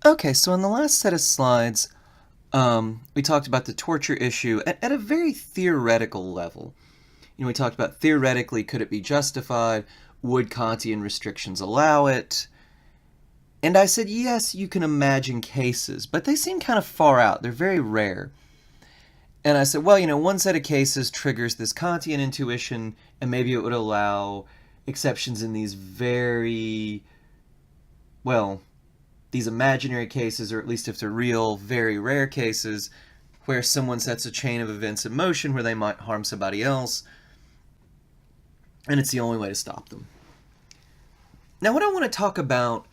Okay, so in the last set of slides, we talked about the torture issue at a very theoretical level. We talked about theoretically, could it be justified? Would Kantian restrictions allow it? And I said, yes, you can imagine cases, but they seem kind of far out. They're very rare. And I said, well, one set of cases triggers this Kantian intuition, and maybe it would allow exceptions in these very, well, these imaginary cases, or at least if they're real, very rare cases, where someone sets a chain of events in motion where they might harm somebody else, and it's the only way to stop them. Now, what I want to talk about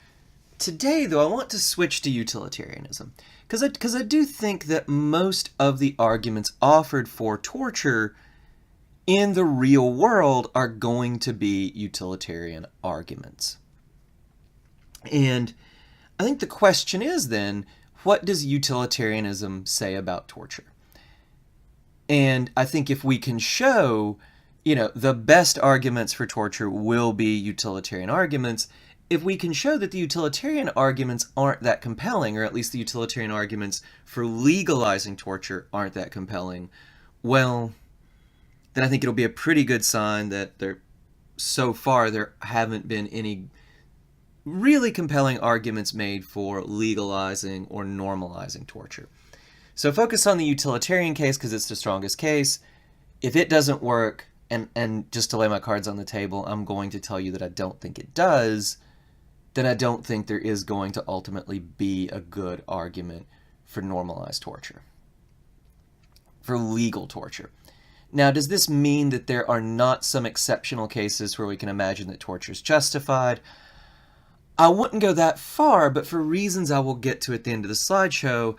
today, though, I want to switch to utilitarianism, because I do think that most of the arguments offered for torture in the real world are going to be utilitarian arguments. And I think the question is then, what does utilitarianism say about torture? And I think if we can show, the best arguments for torture will be utilitarian arguments. If we can show that the utilitarian arguments aren't that compelling, or at least the utilitarian arguments for legalizing torture aren't that compelling, well, then I think it'll be a pretty good sign that so far there haven't been any really compelling arguments made for legalizing or normalizing torture. So focus on the utilitarian case because it's the strongest case. If it doesn't work, and just to lay my cards on the table, I'm going to tell you that I don't think it does, then I don't think there is going to ultimately be a good argument for normalized torture, for legal torture. Now, does this mean that there are not some exceptional cases where we can imagine that torture is justified? I wouldn't go that far, but for reasons I will get to at the end of the slideshow,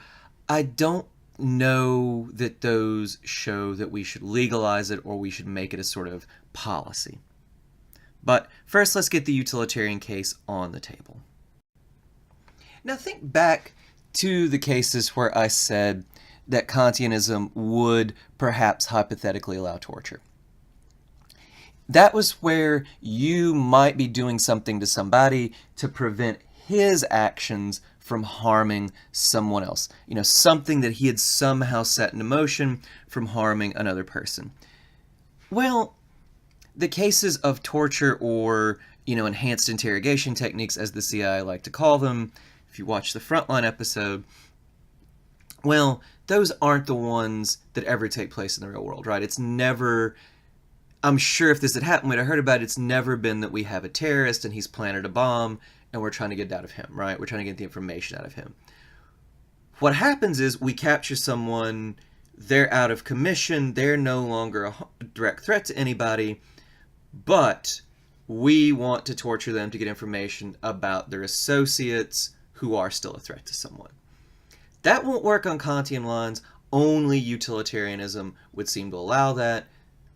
I don't know that those show that we should legalize it or we should make it a sort of policy. But first, let's get the utilitarian case on the table. Now think back to the cases where I said that Kantianism would perhaps hypothetically allow torture. That was where you might be doing something to somebody to prevent his actions from harming someone else. Something that he had somehow set into motion from harming another person. Well, the cases of torture or, enhanced interrogation techniques, as the CIA like to call them, if you watch the Frontline episode, well, those aren't the ones that ever take place in the real world, right? It's never, I'm sure if this had happened, we'd have heard about it, it's never been that we have a terrorist and he's planted a bomb and we're trying to get it out of him, right? We're trying to get the information out of him. What happens is we capture someone, they're out of commission, they're no longer a direct threat to anybody, but we want to torture them to get information about their associates who are still a threat to someone. That won't work on Kantian lines. Only utilitarianism would seem to allow that.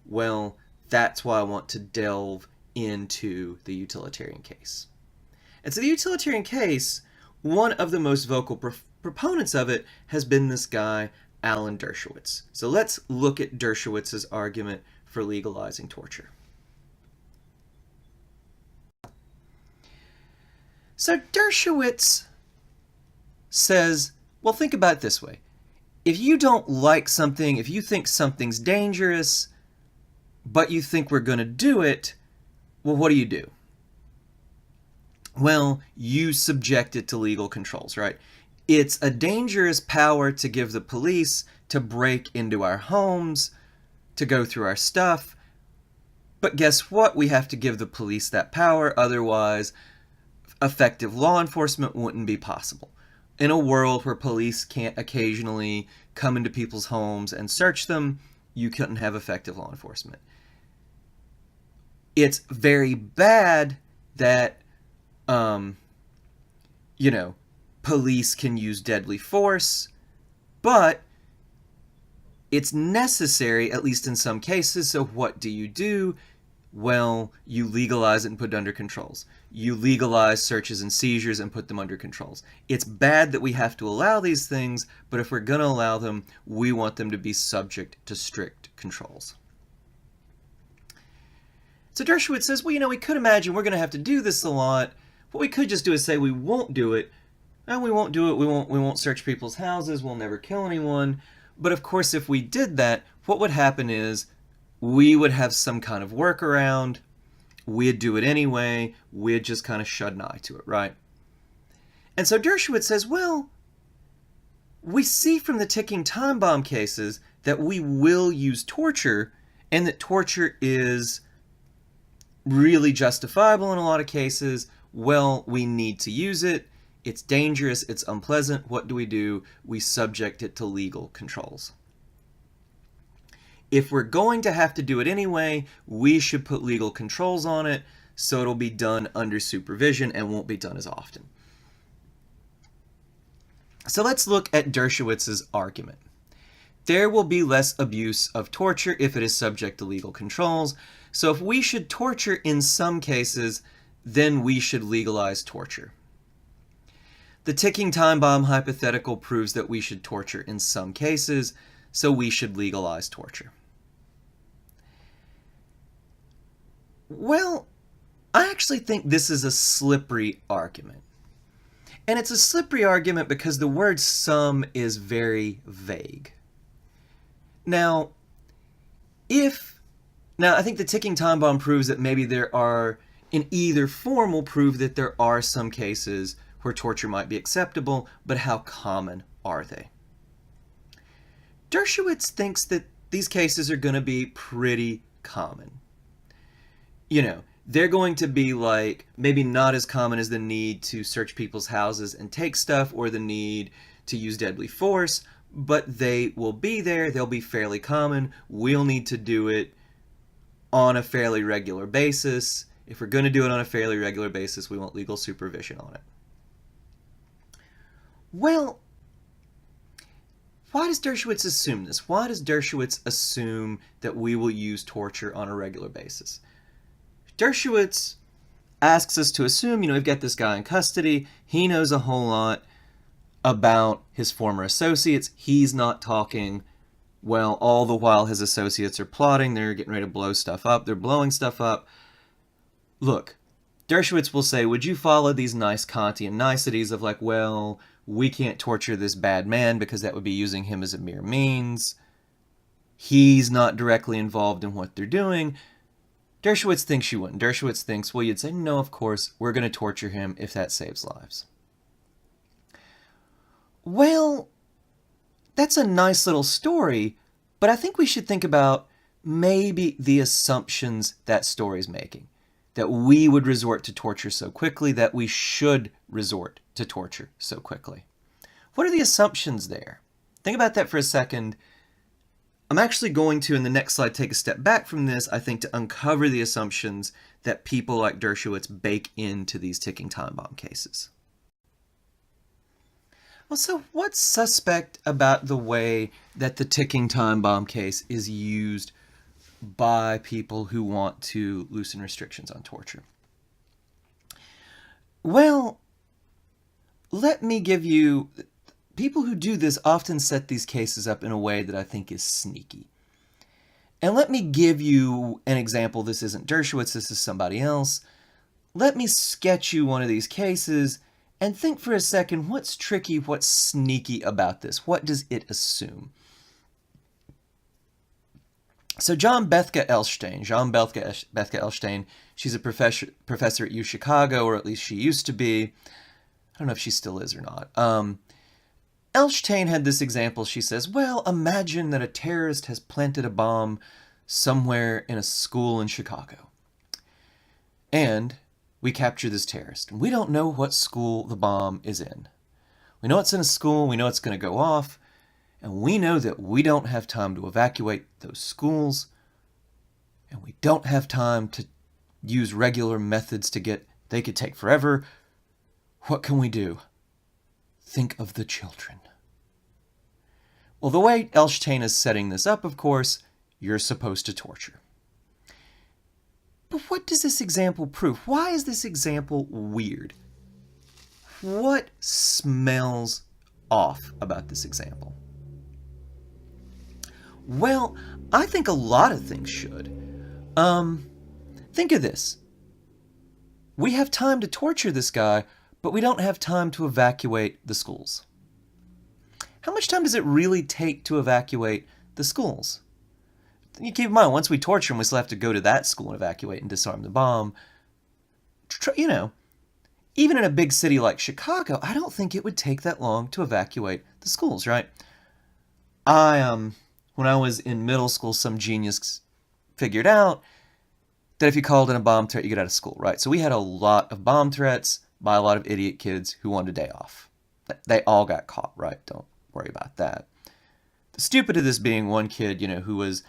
Well, that's why I want to delve into the utilitarian case. And so the utilitarian case, one of the most vocal proponents of it has been this guy, Alan Dershowitz. So let's look at Dershowitz's argument for legalizing torture. So Dershowitz says, well, think about it this way. If you don't like something, if you think something's dangerous, but you think we're going to do it, well, what do? Well, you subject it to legal controls, right? It's a dangerous power to give the police to break into our homes, to go through our stuff. But guess what? We have to give the police that power, otherwise effective law enforcement wouldn't be possible. In a world where police can't occasionally come into people's homes and search them, you couldn't have effective law enforcement. It's very bad that, police can use deadly force, but it's necessary, at least in some cases. So what do? Well, you legalize it and put it under controls. You legalize searches and seizures and put them under controls. It's bad that we have to allow these things, but if we're going to allow them, we want them to be subject to strict controls. So Dershowitz says, well, we could imagine we're going to have to do this a lot. What we could just do is say we won't do it. And we won't do it. We won't search people's houses. We'll never kill anyone. But of course, if we did that, what would happen is we would have some kind of workaround. We'd do it anyway. We'd just kind of shut an eye to it, right? And so Dershowitz says, well, we see from the ticking time bomb cases that we will use torture, and that torture is really justifiable in a lot of cases. Well, we need to use it. It's dangerous. It's unpleasant. What do? We subject it to legal controls. If we're going to have to do it anyway, we should put legal controls on it so it'll be done under supervision and won't be done as often. So let's look at Dershowitz's argument. There will be less abuse of torture if it is subject to legal controls. So if we should torture in some cases, then we should legalize torture. The ticking time bomb hypothetical proves that we should torture in some cases, so we should legalize torture. Well, I actually think this is a slippery argument. And it's a slippery argument because the word some is very vague. Now, I think the ticking time bomb proves that maybe there are, in either form will prove that there are some cases where torture might be acceptable, but how common are they? Dershowitz thinks that these cases are going to be pretty common. You know, they're going to be like, maybe not as common as the need to search people's houses and take stuff, or the need to use deadly force, but they will be there, they'll be fairly common, we'll need to do it on a fairly regular basis. If we're going to do it on a fairly regular basis, we want legal supervision on it. Well, why does Dershowitz assume this? Why does Dershowitz assume that we will use torture on a regular basis? Dershowitz asks us to assume, we've got this guy in custody, he knows a whole lot about his former associates, he's not talking, well, all the while his associates are plotting, they're getting ready to blow stuff up, they're blowing stuff up. Look, Dershowitz will say, would you follow these nice Kantian niceties of like, well, we can't torture this bad man because that would be using him as a mere means. He's not directly involved in what they're doing. Dershowitz thinks you wouldn't. Dershowitz thinks, well, you'd say, no, of course, we're going to torture him if that saves lives. Well, that's a nice little story, but I think we should think about maybe the assumptions that story's making. That we would resort to torture so quickly, that we should resort to torture so quickly. What are the assumptions there? Think about that for a second. I'm actually going to, in the next slide, take a step back from this, I think, to uncover the assumptions that people like Dershowitz bake into these ticking time bomb cases. Well, so what's suspect about the way that the ticking time bomb case is used by people who want to loosen restrictions on torture? Well, let me give you... People who do this often set these cases up in a way that I think is sneaky. And let me give you an example. This isn't Dershowitz, this is somebody else. Let me sketch you one of these cases and think for a second, what's tricky, what's sneaky about this? What does it assume? So Jean Bethke Elshtain, she's a professor at U Chicago, or at least she used to be. I don't know if she still is or not. Elshtain had this example. She says, well, imagine that a terrorist has planted a bomb somewhere in a school in Chicago. And we capture this terrorist. We don't know what school the bomb is in. We know it's in a school, we know it's going to go off, and we know that we don't have time to evacuate those schools, and we don't have time to use regular methods they could take forever. What can we do? Think of the children. Well, the way Elshtain is setting this up, of course, you're supposed to torture. But what does this example prove? Why is this example weird? What smells off about this example? Well, I think a lot of things should. Think of this. We have time to torture this guy, but we don't have time to evacuate the schools. How much time does it really take to evacuate the schools? You keep in mind, once we torture them, we still have to go to that school and evacuate and disarm the bomb. You know, even in a big city like Chicago, I don't think it would take that long to evacuate the schools, right? When I was in middle school, some genius figured out that if you called in a bomb threat, you get out of school, right? So we had a lot of bomb threats by a lot of idiot kids who wanted a day off. They all got caught, right? Don't worry about that. The stupid of this being one kid, who was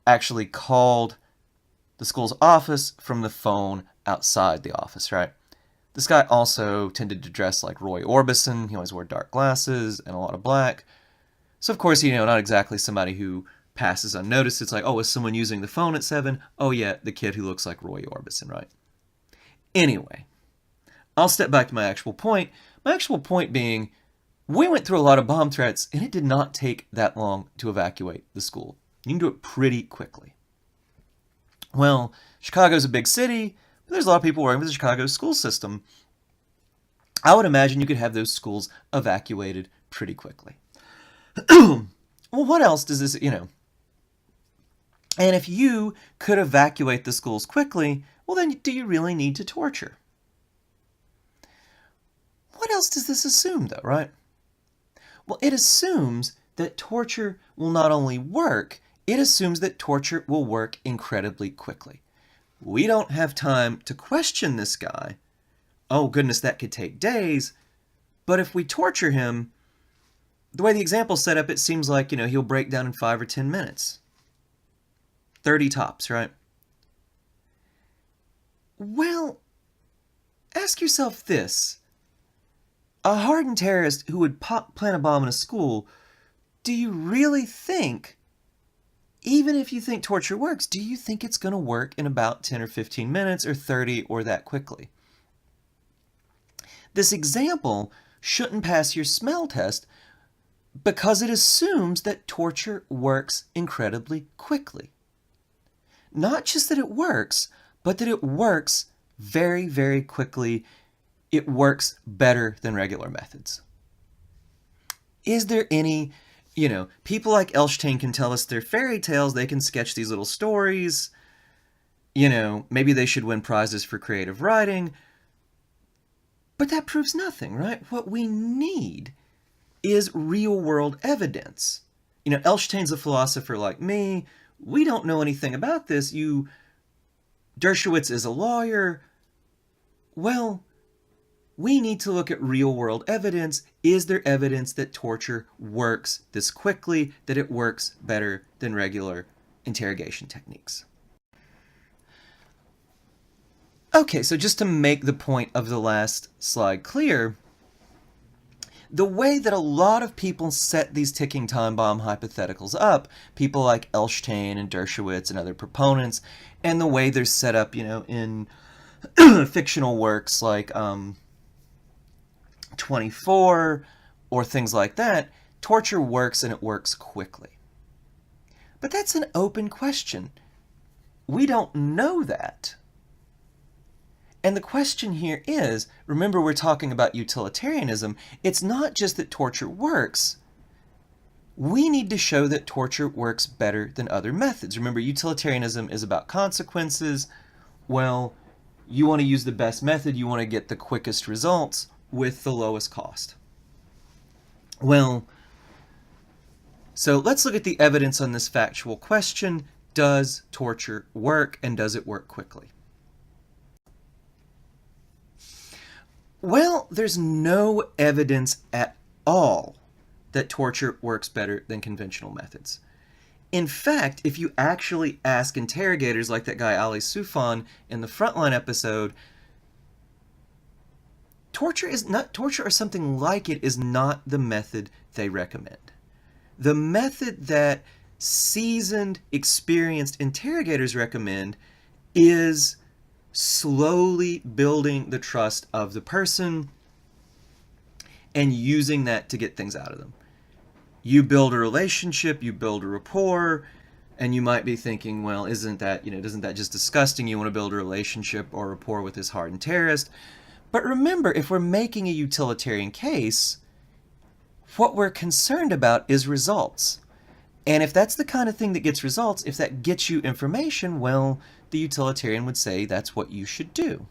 actually called the school's office from the phone outside the office, right? This guy also tended to dress like Roy Orbison. He always wore dark glasses and a lot of black. So, of course, not exactly somebody who passes unnoticed. It's like, oh, is someone using the phone at 7? Oh, yeah, the kid who looks like Roy Orbison, right? Anyway, I'll step back to my actual point. My actual point being, we went through a lot of bomb threats, and it did not take that long to evacuate the school. You can do it pretty quickly. Well, Chicago's a big city, but there's a lot of people working with the Chicago school system. I would imagine you could have those schools evacuated pretty quickly. Well, what else does this, And if you could evacuate the schools quickly, well, then do you really need to torture? What else does this assume, though, right? Well, it assumes that torture will not only work, it assumes that torture will work incredibly quickly. We don't have time to question this guy. Oh, goodness, that could take days. But if we torture him, the way the example's set up, it seems like, he'll break down in 5 or 10 minutes. 30 tops, right? Well, ask yourself this. A hardened terrorist who would plant a bomb in a school, do you really think, even if you think torture works, do you think it's going to work in about 10 or 15 minutes or 30 or that quickly? This example shouldn't pass your smell test because it assumes that torture works incredibly quickly. Not just that it works, but that it works very, very quickly. It works better than regular methods. Is there any, people like Elshtain can tell us their fairy tales, they can sketch these little stories, maybe they should win prizes for creative writing, but that proves nothing, right? What we need is real-world evidence. Elshtain's a philosopher like me. We don't know anything about this. Dershowitz is a lawyer. Well, we need to look at real-world evidence. Is there evidence that torture works this quickly, that it works better than regular interrogation techniques? Okay, so just to make the point of the last slide clear, the way that a lot of people set these ticking time bomb hypotheticals up, people like Elshtain and Dershowitz and other proponents, and the way they're set up, in fictional works like 24 or things like that, torture works and it works quickly. But that's an open question. We don't know that. And the question here is, remember we're talking about utilitarianism, it's not just that torture works. We need to show that torture works better than other methods. Remember, utilitarianism is about consequences. Well, you want to use the best method, you want to get the quickest results with the lowest cost. Well, so let's look at the evidence on this factual question. Does torture work, and does it work quickly? Well, there's no evidence at all that torture works better than conventional methods. In fact, if you actually ask interrogators like that guy Ali Soufan in the Frontline episode, torture or something like it is not the method they recommend. The method that seasoned, experienced interrogators recommend is slowly building the trust of the person and using that to get things out of them. You build a relationship, you build a rapport, and you might be thinking, well, isn't that just disgusting? You want to build a relationship or rapport with this hardened terrorist. But remember, if we're making a utilitarian case, what we're concerned about is results. And if that's the kind of thing that gets results, if that gets you information, well, the utilitarian would say that's what you should do.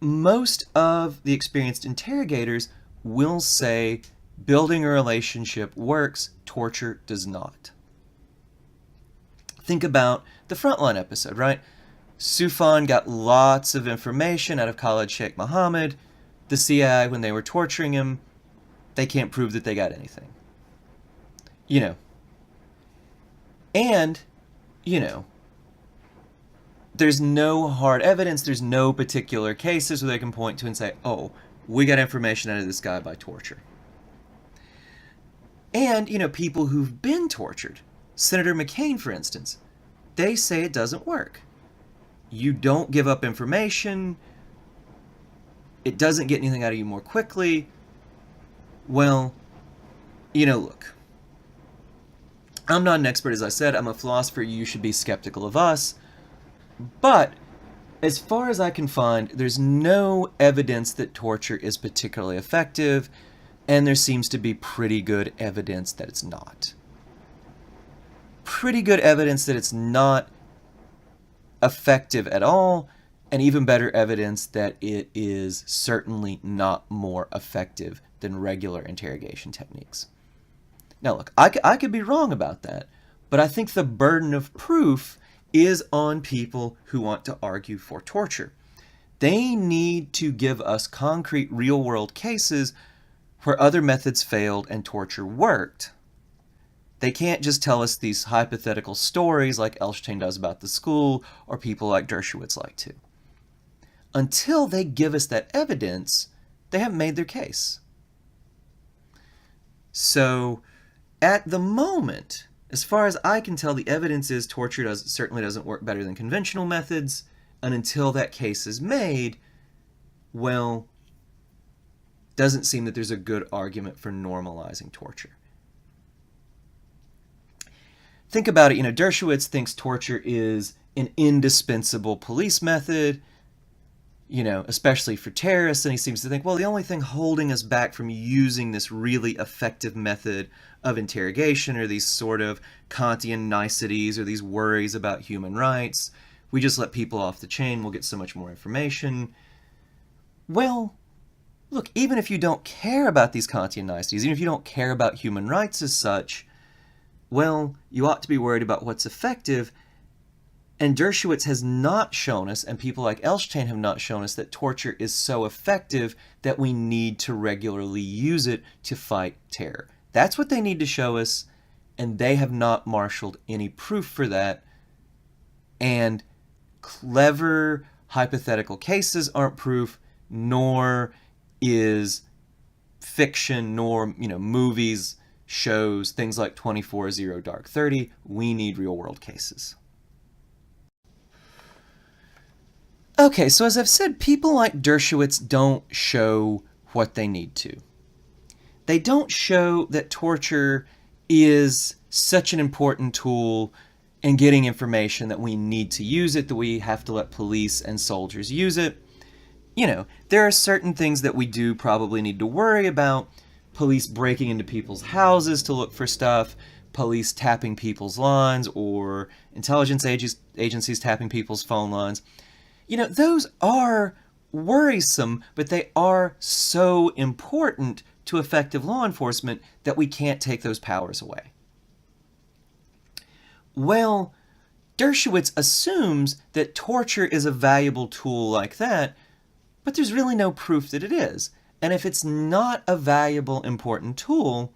Most of the experienced interrogators will say building a relationship works, torture does not. Think about the Frontline episode, right? Sufan got lots of information out of Khalid Sheikh Mohammed. The CIA, when they were torturing him, they can't prove that they got anything. And, there's no hard evidence, there's no particular cases where they can point to and say, oh, we got information out of this guy by torture. And, people who've been tortured, Senator McCain, for instance, they say it doesn't work. You don't give up information, it doesn't get anything out of you more quickly. Well, look, I'm not an expert, as I said, I'm a philosopher, you should be skeptical of us. But as far as I can find, there's no evidence that torture is particularly effective, and there seems to be pretty good evidence that it's not. Pretty good evidence that it's not effective at all, and even better evidence that it is certainly not more effective than regular interrogation techniques. Now look, I could be wrong about that, but I think the burden of proof is on people who want to argue for torture. They need to give us concrete real-world cases where other methods failed and torture worked. They can't just tell us these hypothetical stories like Elshtain does about the school, or people like Dershowitz like to. Until they give us that evidence, they haven't made their case. So, at the moment, as far as I can tell, the evidence is torture certainly doesn't work better than conventional methods, and until that case is made, well, doesn't seem that there's a good argument for normalizing torture. Think about it, Dershowitz thinks torture is an indispensable police method, especially for terrorists, and he seems to think, well, the only thing holding us back from using this really effective method of interrogation are these sort of Kantian niceties or these worries about human rights. We just let people off the chain, we'll get so much more information. Well, look, even if you don't care about these Kantian niceties, even if you don't care about human rights as such, well, you ought to be worried about what's effective. And Dershowitz has not shown us, and people like Elshtain have not shown us, that torture is so effective that we need to regularly use it to fight terror. That's what they need to show us, and they have not marshaled any proof for that. And clever hypothetical cases aren't proof, nor is fiction, nor, movies, shows, things like 24, Zero Dark 30. We need real-world cases. Okay, so as I've said, people like Dershowitz don't show what they need to. They don't show that torture is such an important tool in getting information that we need to use it, that we have to let police and soldiers use it. There are certain things that we do probably need to worry about. Police breaking into people's houses to look for stuff, police tapping people's lines, or intelligence agencies tapping people's phone lines. Those are worrisome, but they are so important to effective law enforcement that we can't take those powers away. Well, Dershowitz assumes that torture is a valuable tool like that, but there's really no proof that it is. And if it's not a valuable, important tool,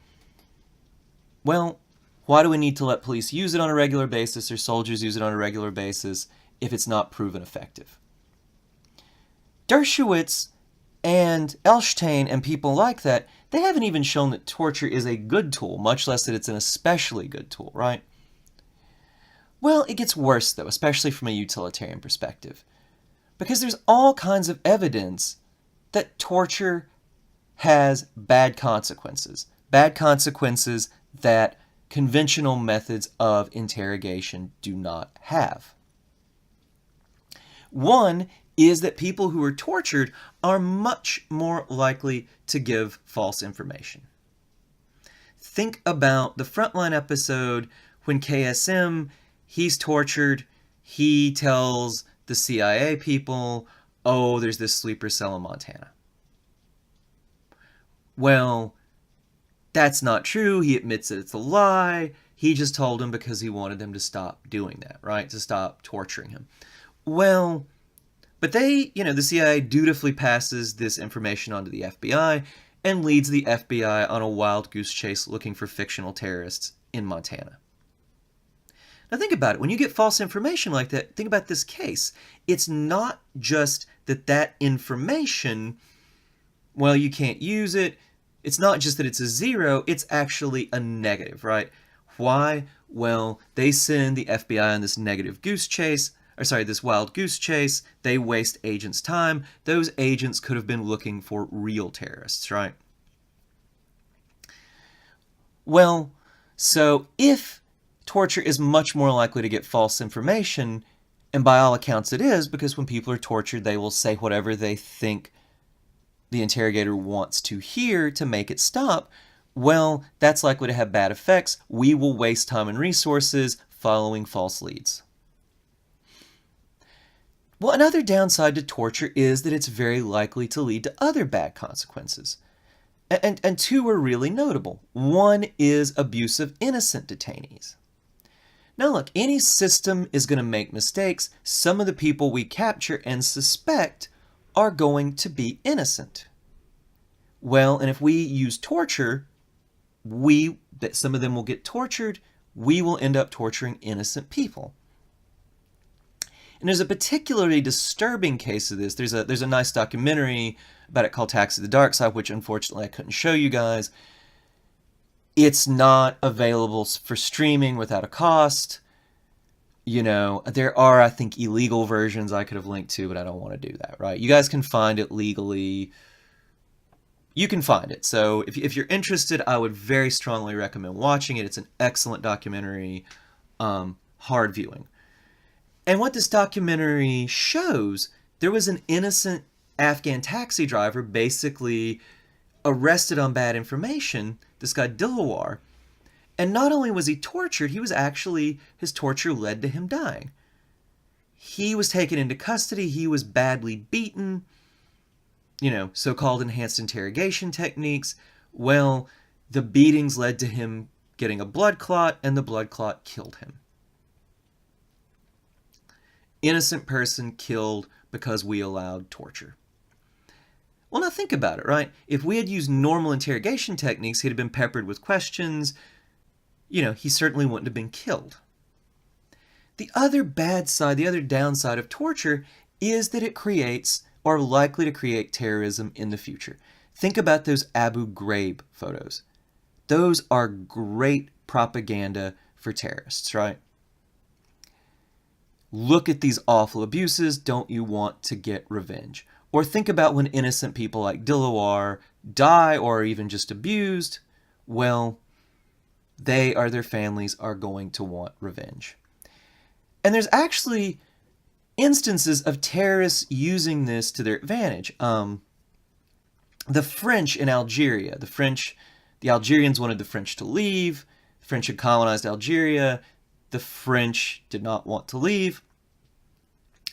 well, why do we need to let police use it on a regular basis or soldiers use it on a regular basis if it's not proven effective? Dershowitz and Elshtain and people like that, they haven't even shown that torture is a good tool, much less that it's an especially good tool, right? Well, it gets worse, though, especially from a utilitarian perspective, because there's all kinds of evidence that torture has bad consequences that conventional methods of interrogation do not have. One is that people who are tortured are much more likely to give false information. Think about the Frontline episode when KSM, he's tortured, he tells the CIA people, oh, there's this sleeper cell in Montana. Well, that's not true. He admits that it's a lie. He just told him because he wanted them to stop doing that, right? To stop torturing him. Well, but the CIA dutifully passes this information on to the FBI and leads the FBI on a wild goose chase looking for fictional terrorists in Montana. Now think about it. When you get false information like that, think about this case. It's not just that information, well, you can't use it. It's not just that it's a zero, it's actually a negative, right? Why? Well, they send the FBI on this this wild goose chase. They waste agents' time. Those agents could have been looking for real terrorists, right? Well, so if torture is much more likely to get false information, and by all accounts it is, because when people are tortured, they will say whatever they think the interrogator wants to hear to make it stop, well, that's likely to have bad effects. We will waste time and resources following false leads. Well, another downside to torture is that it's very likely to lead to other bad consequences. And two are really notable. One is abuse of innocent detainees. Now look, any system is going to make mistakes. Some of the people we capture and suspect are going to be innocent. Well, and if we use torture, that some of them will get tortured, we will end up torturing innocent people. And there's a particularly disturbing case of this. There's a nice documentary about it called Taxi to the Dark Side, which unfortunately I couldn't show you guys. It's not available for streaming without a cost. There are, I think, illegal versions I could have linked to, but I don't want to do that, right? You guys can find it legally. You can find it. So if you're interested, I would very strongly recommend watching it. It's an excellent documentary, hard viewing. And what this documentary shows, there was an innocent Afghan taxi driver basically arrested on bad information, this guy Dilawar. And not only was he tortured, his torture led to him dying. He was taken into custody, he was badly beaten, so-called enhanced interrogation techniques. Well, the beatings led to him getting a blood clot, and the blood clot killed him. Innocent person killed because we allowed torture. Well, now think about it, right? If we had used normal interrogation techniques, he'd have been peppered with questions. He certainly wouldn't have been killed. The other downside of torture is that it creates, or likely to create, terrorism in the future. Think about those Abu Ghraib photos. Those are great propaganda for terrorists, right? Look at these awful abuses. Don't you want to get revenge? Or think about when innocent people like Dilawar die or are even just abused. Well, their families are going to want revenge. And there's actually instances of terrorists using this to their advantage. The French in Algeria. The Algerians wanted the French to leave. The French had colonized Algeria. The French did not want to leave.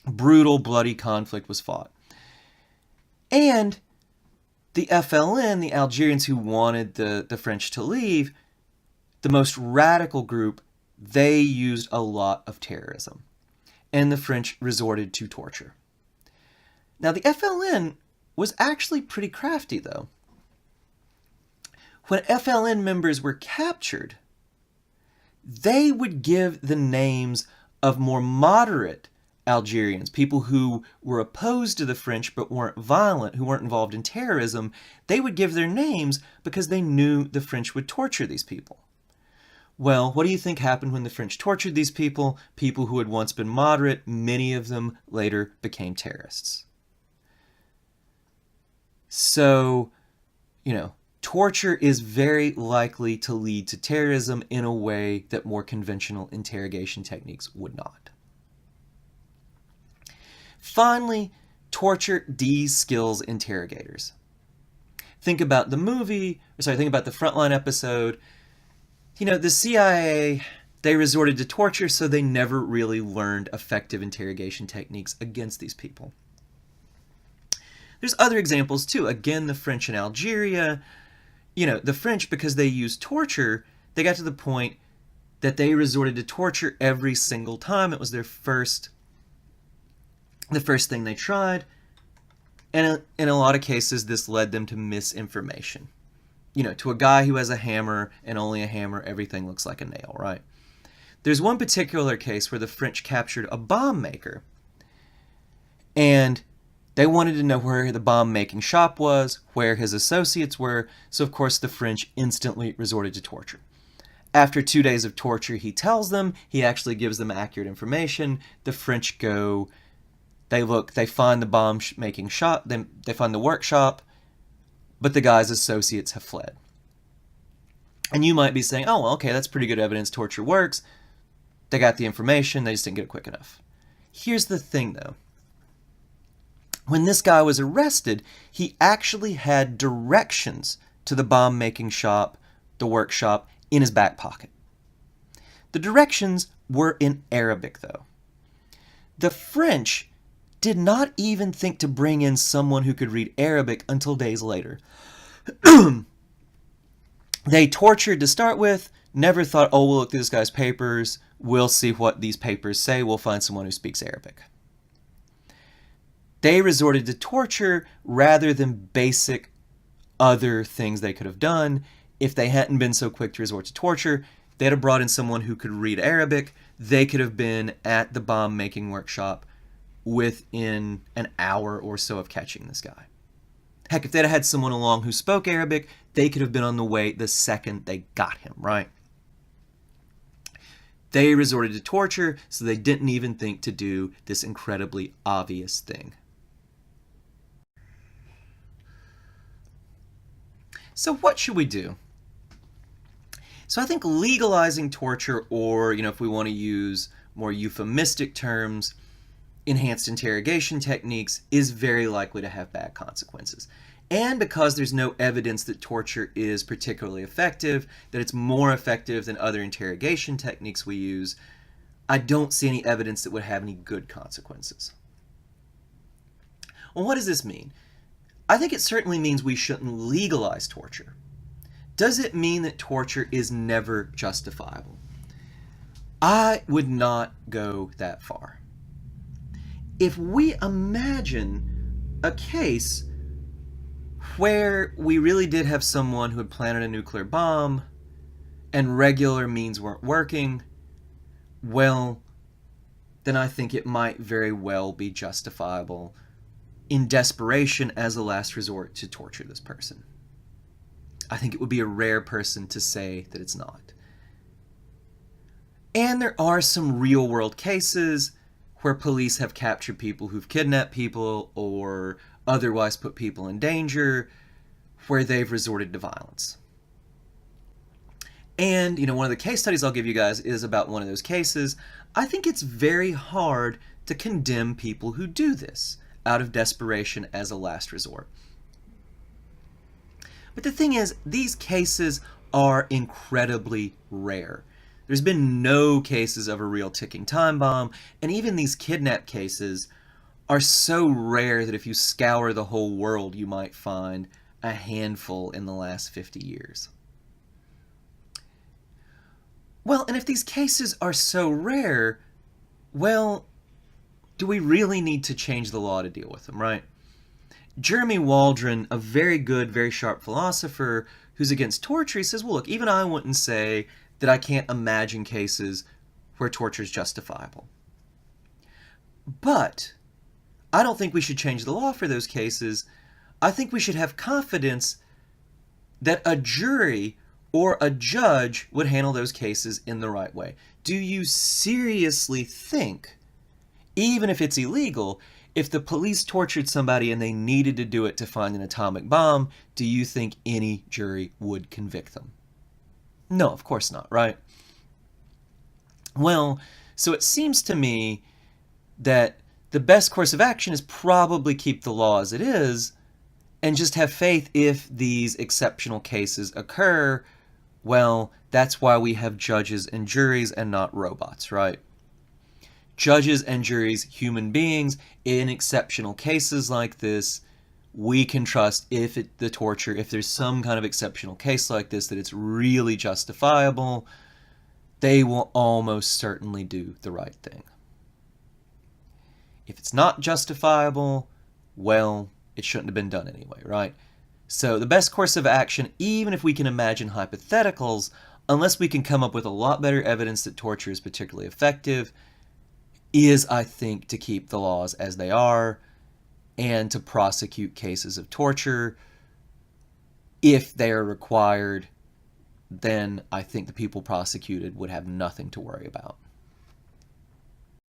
Brutal, bloody conflict was fought. And the FLN, the Algerians who wanted the French to leave, the most radical group, they used a lot of terrorism. And the French resorted to torture. Now, the FLN was actually pretty crafty, though. When FLN members were captured, they would give the names of more moderate Algerians, people who were opposed to the French but weren't violent, who weren't involved in terrorism. They would give their names because they knew the French would torture these people. Well, what do you think happened when the French tortured these people? People who had once been moderate, many of them later became terrorists. So, torture is very likely to lead to terrorism in a way that more conventional interrogation techniques would not. Finally, torture de-skills interrogators. Think about the think about the Frontline episode. The CIA, they resorted to torture, so they never really learned effective interrogation techniques against these people. There's other examples too. Again, the French in Algeria. The French, because they used torture, they got to the point that they resorted to torture every single time. It was the first thing they tried. And in a lot of cases, this led them to misinformation. To a guy who has a hammer and only a hammer, everything looks like a nail, right? There's one particular case where the French captured a bomb maker. And they wanted to know where the bomb-making shop was, where his associates were, so of course the French instantly resorted to torture. After 2 days of torture, he tells them, he actually gives them accurate information. The French go, they find the bomb-making shop, they find the workshop, but the guy's associates have fled. And you might be saying, oh, well, okay, that's pretty good evidence torture works. They got the information, they just didn't get it quick enough. Here's the thing, though. When this guy was arrested, he actually had directions to the bomb-making shop, the workshop, in his back pocket. The directions were in Arabic, though. The French did not even think to bring in someone who could read Arabic until days later. They tortured to start with, never thought, oh, we'll look through this guy's papers, we'll see what these papers say, we'll find someone who speaks Arabic. They resorted to torture rather than basic other things they could have done. If they hadn't been so quick to resort to torture, they'd have brought in someone who could read Arabic. They could have been at the bomb-making workshop within an hour or so of catching this guy. Heck, if they'd have had someone along who spoke Arabic, they could have been on the way the second they got him, right? They resorted to torture, so they didn't even think to do this incredibly obvious thing. So what should we do? So I think legalizing torture, or, if we want to use more euphemistic terms, enhanced interrogation techniques, is very likely to have bad consequences. And because there's no evidence that torture is particularly effective, that it's more effective than other interrogation techniques we use, I don't see any evidence that would have any good consequences. Well, what does this mean? I think it certainly means we shouldn't legalize torture. Does it mean that torture is never justifiable? I would not go that far. If we imagine a case where we really did have someone who had planted a nuclear bomb and regular means weren't working, well, then I think it might very well be justifiable in desperation as a last resort to torture this person. I think it would be a rare person to say that it's not. And there are some real-world cases where police have captured people who've kidnapped people or otherwise put people in danger, where they've resorted to violence. And, one of the case studies I'll give you guys is about one of those cases. I think it's very hard to condemn people who do this out of desperation as a last resort. But the thing is, these cases are incredibly rare. There's been no cases of a real ticking time bomb, and even these kidnap cases are so rare that if you scour the whole world, you might find a handful in the last 50 years. Well, and if these cases are so rare, well, do we really need to change the law to deal with them, right? Jeremy Waldron, a very good, very sharp philosopher who's against torture, he says, well, look, even I wouldn't say that I can't imagine cases where torture is justifiable. But I don't think we should change the law for those cases. I think we should have confidence that a jury or a judge would handle those cases in the right way. Do you seriously think, even if it's illegal, if the police tortured somebody and they needed to do it to find an atomic bomb, do you think any jury would convict them? No, of course not, right? Well, so it seems to me that The best course of action is probably keep the law as it is and just have faith if these exceptional cases occur. Well, that's why we have judges and juries and not robots, right? Judges and juries, human beings, in exceptional cases like this, we can trust if there's some kind of exceptional case like this, that it's really justifiable, they will almost certainly do the right thing. If it's not justifiable, well, it shouldn't have been done anyway, right? So the best course of action, even if we can imagine hypotheticals, unless we can come up with a lot better evidence that torture is particularly effective, is, I think, to keep the laws as they are and to prosecute cases of torture. If they are required, then I think the people prosecuted would have nothing to worry about.